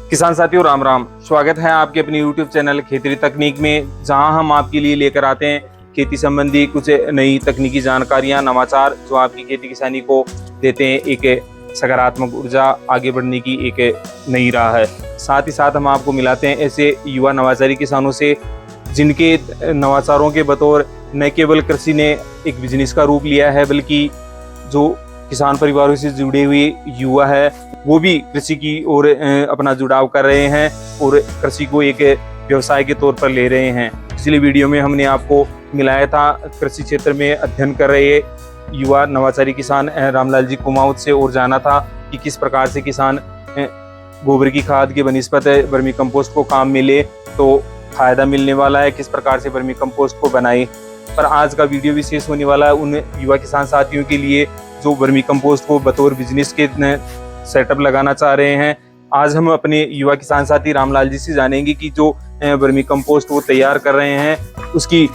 किसान साथियों राम राम। स्वागत है आपके अपनी YouTube चैनल खेती तकनीक में, जहां हम आपके लिए लेकर आते हैं खेती संबंधी कुछ नई तकनीकी जानकारियां, नवाचार जो आपकी खेती किसानी को देते हैं एक सकारात्मक ऊर्जा आगे बढ़ने की एक नई राह है। साथ ही साथ हम आपको मिलाते हैं ऐसे युवा नवाचारी किसानों से जिनके नवाचारों के बतौर न केवल कृषि ने एक बिजनेस का रूप लिया है, बल्कि जो किसान परिवारों से जुड़े हुए युवा है वो भी कृषि की ओर अपना जुड़ाव कर रहे हैं और कृषि को एक व्यवसाय के तौर पर ले रहे हैं। पिछले वीडियो में हमने आपको मिलाया था कृषि क्षेत्र में अध्ययन कर रहे युवा नवाचारी किसान रामलाल जी कुमाऊत से, और जाना था कि किस प्रकार से किसान गोबर की खाद के बनिस्पत वर्मी कंपोस्ट को काम मिले तो फायदा मिलने वाला है, किस प्रकार से वर्मी कंपोस्ट को बनाए। पर आज का वीडियो विशेष होने वाला है उन युवा किसान साथियों के लिए जो वर्मी कंपोस्ट को बतौर बिजनेस के सेटअप लगाना चाह रहे हैं। आज हम अपने युवा किसान साथी रामलाल जी से जानेंगे कि जो वर्मी कंपोस्ट वो तैयार कर रहे हैं उसकी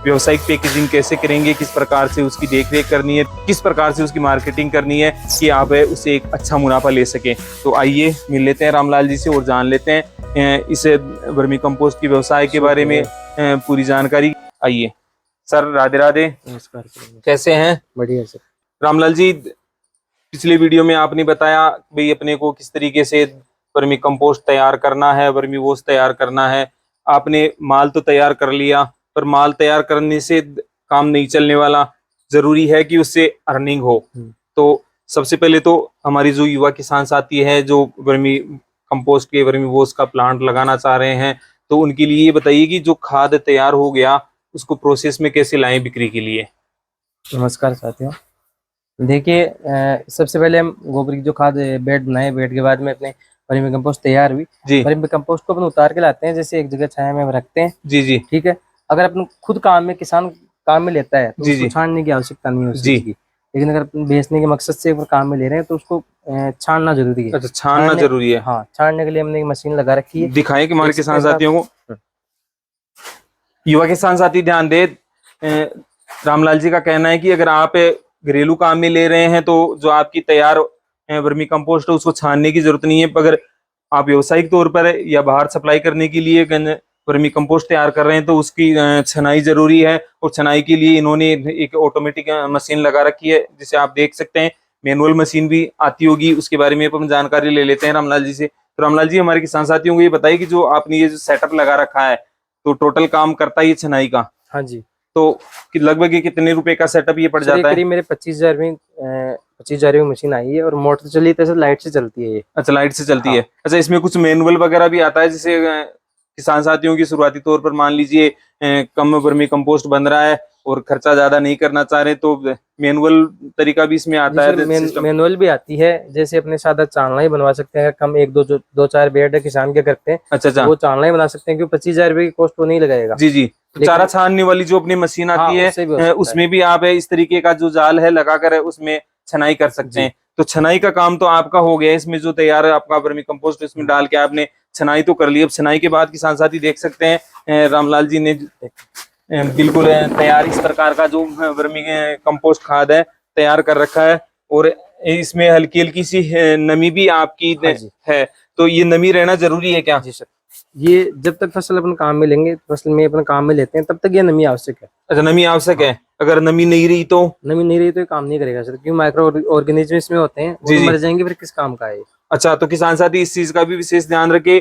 व्यावसायिक पैकेजिंग कैसे करेंगे, किस प्रकार से उसकी देखरेख करनी है, किस प्रकार से उसकी मार्केटिंग करनी है कि आप उससे एक अच्छा मुनाफा ले सकें। तो आइए मिल लेते हैं रामलाल जी से और जान लेते हैं इस वर्मी कंपोस्ट की व्यवसाय के बारे में पूरी जानकारी। आइए सर, राधे राधे। नमस्कार। कैसे हैं? बढ़िया सर। रामलाल जी, पिछले वीडियो में आपने बताया भाई अपने को किस तरीके से वर्मी कंपोस्ट तैयार करना है, वर्मी वॉश तैयार करना है। आपने माल तो तैयार कर लिया, पर माल तैयार करने से काम नहीं चलने वाला, जरूरी है कि उससे अर्निंग हो। तो सबसे पहले तो हमारी जो युवा किसान साथी है जो वर्मी कंपोस्ट के वर्मी वॉश का प्लांट लगाना चाह रहे हैं, तो उनके लिए ये बताइए कि जो खाद तैयार हो गया उसको प्रोसेस में कैसे लाएं बिक्री के लिए। नमस्कार साथियों, देखिए सबसे पहले हम गोबर की जो खाद बेड बनाए, बेड के बाद में अपने वर्मी कंपोस्ट तैयार हुई जी। वर्मी कंपोस्ट को अपन उतार के लाते हैं, जैसे एक जगह छाया में रखते हैं। जी जी। ठीक है। अगर अपन खुद काम में किसान काम में लेता है तो जी उसको जी। छानने की आवश्यकता नहीं है उस जी। चीज की, लेकिन अगर अपन बेचने के मकसद से काम में ले रहे हैं तो उसको छानना जरूरी है। अच्छा, छानना जरूरी है। हाँ, छानने के लिए हमने एक मशीन लगा रखी है। दिखाएं कि हमारे किसान साथियों को। युवा किसान साथी ध्यान दे, रामलाल जी का कहना है कि अगर आप घरेलू काम में ले रहे हैं तो जो आपकी तैयार वर्मी कंपोस्ट है उसको छानने की जरूरत नहीं है। अगर आप व्यावसायिक तौर पर या बाहर सप्लाई करने के लिए वर्मी कंपोस्ट तैयार कर रहे हैं तो उसकी छनाई जरूरी है, और छनाई के लिए इन्होंने एक ऑटोमेटिक मशीन लगा रखी है जिसे आप देख सकते हैं। मैनुअल मशीन भी आती होगी, उसके बारे में अपन जानकारी ले लेते हैं रामलाल जी से। तो रामलाल जी, हमारे किसान साथियों को ये बताइए कि जो आपने ये जो सेटअप लगा रखा है तो टोटल काम करता है ये छनाई का? हाँ जी। तो लगभग ये कितने रुपए का सेटअप ये पड़ जाता है? करीब मेरे 25,000 में मशीन आई है, और मोटर चली तो लाइट से चलती है ये। अच्छा, लाइट से चलती हाँ। है। अच्छा, इसमें कुछ मैनुअल वगैरह भी आता है, जैसे किसान साथियों की शुरुआती तौर पर मान लीजिए कम वर्मी कंपोस्ट बन रहा है और खर्चा ज्यादा नहीं करना चाह रहे तो मैनुअल तरीका भी इसमें आता है? मैनुअल भी आती है, जैसे अपने सादा चालना ही बनवा सकते हैं। कम एक दो चार बेड है किसान के करते हैं। अच्छा, वो चालना ही बना सकते हैं, क्योंकि 25,000 रुपए की कॉस्ट वो नहीं लगाएगा। जी जी। चारा छानने वाली जो अपनी मशीन आती है उसमें भी आप इस तरीके का जो जाल है लगाकर उसमें छनाई कर सकते हैं। तो छनाई का काम तो आपका हो गया, इसमें जो तैयार आपका वर्मी कंपोस्ट इसमें डाल के आपने छनाई तो कर ली। अब छनाई के बाद किसान साथी देख सकते हैं रामलाल जी ने बिल्कुल तैयार इस प्रकार का जो वर्मी कंपोस्ट खाद है तैयार कर रखा है, और इसमें हल्की हल्की सी नमी भी आपकी है। तो ये नमी रहना जरूरी है क्या? जी सर, ये जब तक फसल अपन काम में लेंगे, फसल में अपन काम में लेते हैं, तब तक ये नमी आवश्यक है। अच्छा, नमी आवश्यक है। अगर नमी नहीं रही तो? नमी नहीं रही तो ये काम नहीं करेगा सर, क्योंकि माइक्रो ऑर्गेनिज्म इसमें होते हैं, वो मर जाएंगे, फिर किस काम का है। अच्छा, तो किसान साथी इस चीज का भी विशेष ध्यान रखे।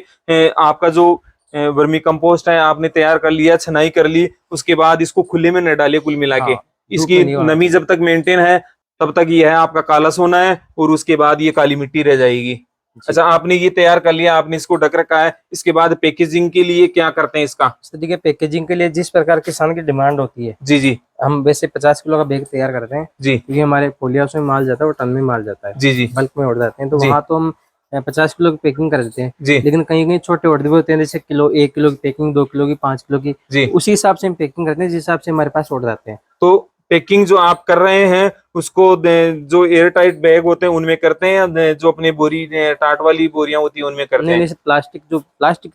आपका जो वर्मी कंपोस्ट है आपने तैयार कर लिया, छनाई कर ली, उसके बाद इसको खुले में न डालिए कुल मिला के। इसकी नमी जब तक मेंटेन है तब तक ये है आपका काला सोना है, और उसके बाद ये काली मिट्टी रह जाएगी। अच्छा, आपने ये तैयार कर लिया, आपने इसको ढक रखा है, इसके बाद पैकेजिंग के लिए क्या करते हैं इसका? देखिए, पैकेजिंग के लिए जिस प्रकार किसान की डिमांड होती है, जी जी, हम वैसे 50 किलो का बैग तैयार करते हैं जी, क्योंकि हमारे पोलियास में माल जाता है और टन में माल जाता है। जी जी, बल्क में ऑर्डर जाते हैं, तो वहाँ तो हम 50 किलो की पैकिंग कर देते हैं जी। लेकिन कहीं कहीं छोटे ऑर्डर भी होते हैं, जैसे किलो 1 किलो की पैकिंग, 2 किलो की, 5 किलो की जी, उसी हिसाब से हम पैकिंग करते हैं जिस हिसाब से हमारे पास ऑर्डर आते हैं। तो पैकिंग जो आप कर रहे हैं उसको जो एयर टाइट बैग होते हैं उनमें करते हैं, या जो अपने बोरी टाट वाली बोरियां होती है उनमें करते हैं? नहीं, प्लास्टिक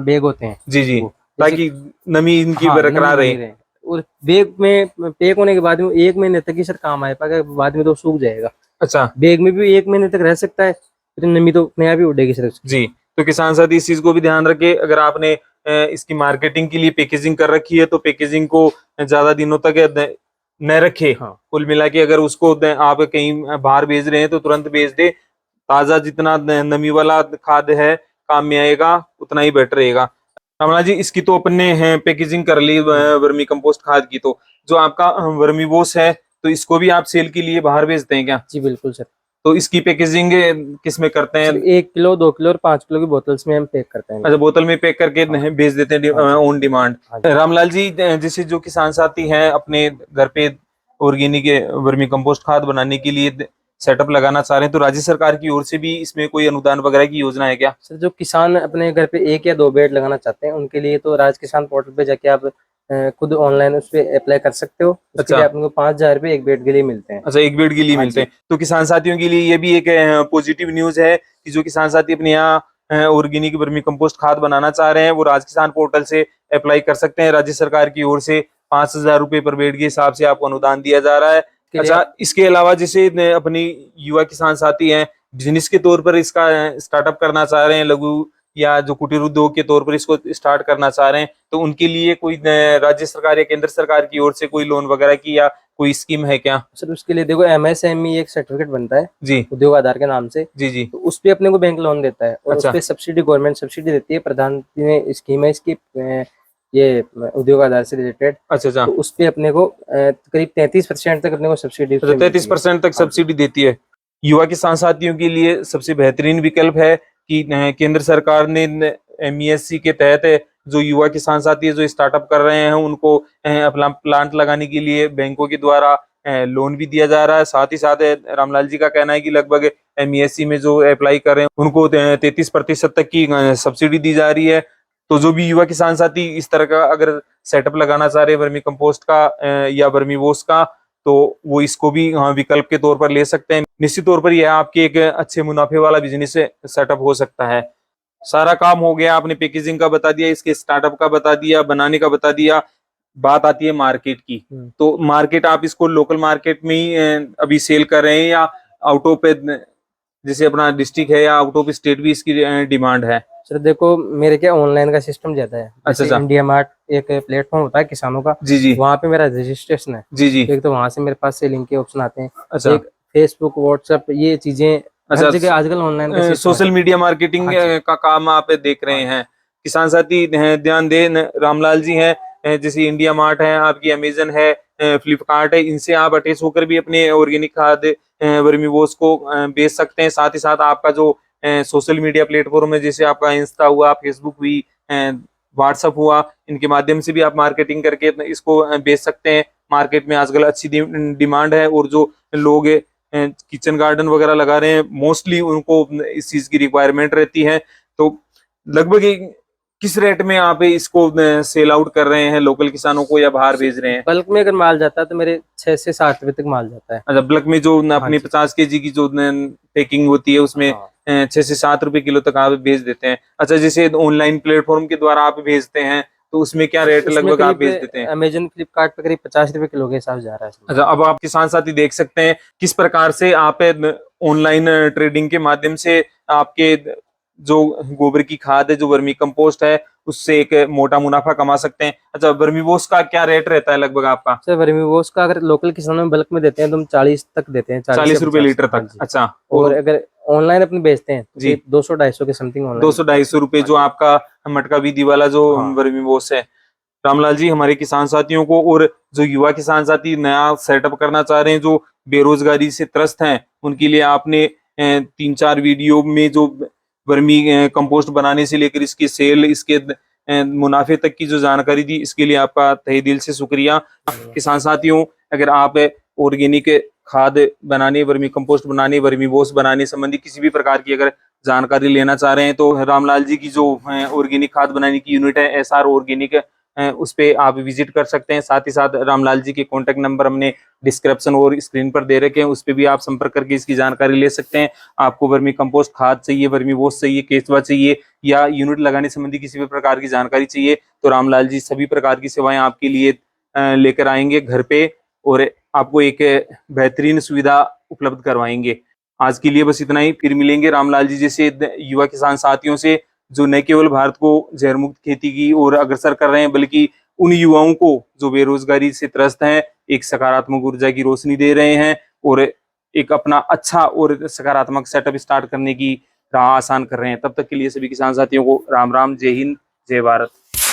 बैग होते हैं जी जी, ताकि नमी इनकी बरकरार रहे। और बैग में पैक होने के बाद में 1 महीने तक ही सर काम आए पाएगा, बाद में तो सूख जाएगा। अच्छा, बैग में भी 1 महीने तक रह सकता है, फिर नमी तो नया भी उड़ेगी सर। जी, तो किसान साथी इस चीज को भी ध्यान रखे, अगर आपने इसकी मार्केटिंग के लिए पैकेजिंग कर रखी है तो पैकेजिंग को ज्यादा दिनों तक न रखे। हाँ। कुल मिला के अगर उसको आप कहीं बाहर भेज रहे हैं तो तुरंत भेज दे। ताजा जितना नमी वाला खाद है काम में आएगा उतना ही बेटर रहेगा। रमला जी, इसकी तो अपन ने पैकेजिंग कर ली वर्मी कंपोस्ट खाद की, तो जो आपका वर्मी वोस है तो इसको भी आप सेल के लिए बाहर भेजते हैं क्या? जी बिल्कुल सर। तो इसकी पैकेजिंग किस में करते हैं? 1 किलो 2 किलो और 5 किलो की बोतल्स में हम पैक करते हैं। अच्छा, बोतल में पैक करके भेज देते हैं ऑन डिमांड। रामलाल जी, जैसे जो किसान साथी हैं अपने घर पे ऑर्गेनिक वर्मी कंपोस्ट खाद बनाने के लिए सेटअप लगाना चाह रहे हैं, तो राज्य सरकार की ओर से भी इसमें कोई अनुदान वगैरह की योजना है क्या? सर जो किसान अपने घर पे 1 या 2 बेड लगाना चाहते हैं उनके लिए तो राज किसान पोर्टल पे जाके आप खुद ऑनलाइन उस पर अप्लाई कर सकते हो। उसके लिए आपको 5,000 रुपए 1 बेड के लिए मिलते हैं। अच्छा, 1 बेड के लिए मिलते हैं। तो किसान साथियों के लिए ये भी एक पॉजिटिव न्यूज है कि जो किसान साथी अपने यहाँ ऑर्गेनिक वर्मी कंपोस्ट खाद बनाना चाह रहे हैं वो राज किसान पोर्टल से अप्लाई कर सकते हैं। राज्य सरकार की ओर से 5,000 रुपए पर बेड के हिसाब से आपको अनुदान दिया जा रहा है। अच्छा, इसके अलावा जैसे अपनी युवा किसान साथी हैं बिजनेस के तौर पर इसका स्टार्टअप करना चाह रहे हैं, लघु या जो कुटीर उद्योग के तौर पर इसको स्टार्ट करना चाह रहे हैं, तो उनके लिए कोई राज्य सरकार या केंद्र सरकार की ओर से कोई लोन वगैरह की या कोई स्कीम है क्या? सर उसके लिए देखो MSME एक सर्टिफिकेट बनता है जी, उद्योग आधार के नाम से। जी जी। तो उस पे अपने को बैंक लोन देता है और अच्छा। उस पे सब्सिडी गवर्नमेंट सब्सिडी देती है। प्रधानमंत्री ने स्कीम है इसकी ये उद्योग आधार से रिलेटेड। अच्छा अच्छा। तो उस पे अपने को करीब 33% तक अपने को सब्सिडी 33% तक सब्सिडी देती है। युवा किसान साथियों के लिए सबसे बेहतरीन विकल्प है कि केंद्र सरकार ने MESC के तहत जो युवा किसान साथी है जो स्टार्टअप कर रहे हैं उनको अपना प्लांट लगाने के लिए बैंकों के द्वारा लोन भी दिया जा रहा है। साथ ही साथ रामलाल जी का कहना है कि लगभग MESC में जो अप्लाई कर रहे हैं उनको 33% तक की सब्सिडी दी जा रही है। तो जो भी युवा किसान साथी इस तरह का अगर सेटअप लगाना चाह रहे हैं वर्मी कंपोस्ट का या वर्मी वोस का, तो वो इसको भी विकल्प के तौर पर ले सकते हैं। निश्चित तौर पर यह आपके एक अच्छे मुनाफे वाला बिजनेस सेटअप हो सकता है। सारा काम हो गया, आपने पैकेजिंग का बता दिया, इसके स्टार्टअप का बता दिया, बनाने का बता दिया। बात आती है मार्केट की। तो मार्केट आप इसको लोकल मार्केट में ही अभी सेल कर रहे हैं या आउट ऑफ जैसे अपना डिस्ट्रिक्ट है या आउट ऑफ स्टेट भी इसकी डिमांड है? सर देखो मेरे क्या ऑनलाइन का सिस्टम ज्यादा है। अच्छा। इंडिया मार्ट एक प्लेटफॉर्म होता है किसानों का। जी जी। वहाँ पे मेरा रजिस्ट्रेशन है। जी जी। एक तो वहाँ से मेरे पास सेलिंग के ऑप्शन आते हैं। अच्छा। एक फेसबुक व्हाट्सएप ये चीजें हर जगह आजकल ऑनलाइन सोशल मीडिया मार्केटिंग का काम आप देख रहे हैं। किसान साथी ध्यान दें, रामलाल जी हैं जैसे इंडिया मार्ट है, आपकी अमेजन है, फ्लिपकार्ट है, इनसे आप अटैच होकर भी अपने ऑर्गेनिक खाद वर्मी वोस को बेच सकते हैं। साथ ही साथ आपका जो सोशल मीडिया प्लेटफॉर्म है जैसे आपका इंस्टा हुआ, फेसबुक हुई, व्हाट्सअप हुआ, इनके माध्यम से भी आप मार्केटिंग करके इसको बेच सकते हैं। मार्केट में आजकल अच्छी डिमांड है और जो लोग किचन गार्डन वगैरह लगा रहे हैं मोस्टली उनको इस चीज की रिक्वायरमेंट रहती है। तो लगभग किस रेट में आप इसको सेल आउट कर रहे हैं लोकल किसानों को या बाहर भेज रहे हैं? बल्क में अगर माल जाता है तो मेरे 6 से 7 रुपए तक माल जाता है। अच्छा, बल्क में जो अपनी 50 kg की जो पैकिंग होती है उसमें 6 से 7 रुपए किलो तक आप भेज देते हैं। अच्छा, जैसे ऑनलाइन प्लेटफॉर्म के द्वारा आप भेजते हैं तो उसमें क्या रेट लगभग आप भेज देते हैं? अमेजन फ्लिपकार्ट पे करीब 50 रुपए किलो के हिसाब से जा रहा है। अच्छा, अब आप किसान साथी देख सकते हैं किस प्रकार से आप ऑनलाइन ट्रेडिंग के माध्यम से आपके जो गोबर की खाद है, जो वर्मी कंपोस्ट है, उससे एक मोटा मुनाफा कमा सकते हैं। अच्छा, वर्मी वोस का क्या रेट रहता है लगभग आपका? सर वर्मी वोस का अगर लोकल किसानों में बल्क में देते हैं तो हम 40 तक देते हैं। 40 रुपए लीटर तक। अच्छा, और अगर ऑनलाइन अपने बेचते हैं जी 200-250 के समथिंग ऑनलाइन। 200-250 रुपए जो आपका मटका विधि वाला जो वर्मी वोस है। रामलाल जी, हमारे किसान साथियों को और जो युवा किसान साथी नया सेटअप करना चाह रहे हैं, जो बेरोजगारी से त्रस्त हैं, उनके लिए आपने 3-4 वीडियो में जो वर्मी कंपोस्ट बनाने से लेकर इसकी सेल, इसके मुनाफे तक की जो जानकारी दी, इसके लिए आपका तहे दिल से शुक्रिया। किसान साथियों, अगर आप ऑर्गेनिक खाद बनाने, वर्मी कंपोस्ट बनाने, वर्मी वोस बनाने संबंधी किसी भी प्रकार की अगर जानकारी लेना चाह रहे हैं तो रामलाल जी की जो ऑर्गेनिक खाद बनाने की यूनिट है SR ऑर्गेनिक, उस पे आप विजिट कर सकते हैं। साथ ही साथ रामलाल जी के कॉन्टेक्ट नंबर हमने डिस्क्रिप्शन और स्क्रीन पर दे रखे हैं, उस पे भी आप संपर्क करके इसकी जानकारी ले सकते हैं। आपको वर्मी कंपोस्ट खाद चाहिए, वर्मी वोस चाहिए, केचुआ चाहिए या यूनिट लगाने संबंधी किसी भी प्रकार की जानकारी चाहिए तो रामलाल जी सभी प्रकार की सेवाएं आपके लिए लेकर आएंगे घर पे और आपको एक बेहतरीन सुविधा उपलब्ध करवाएंगे। आज के लिए बस इतना ही, फिर मिलेंगे रामलाल जी जैसे युवा किसान साथियों से, जो न केवल भारत को जहर मुक्त खेती की ओर अग्रसर कर रहे हैं, बल्कि उन युवाओं को जो बेरोजगारी से त्रस्त हैं एक सकारात्मक ऊर्जा की रोशनी दे रहे हैं और एक अपना अच्छा और सकारात्मक सेटअप स्टार्ट करने की राह आसान कर रहे हैं। तब तक के लिए सभी किसान साथियों को राम राम, जय हिंद, जय भारत।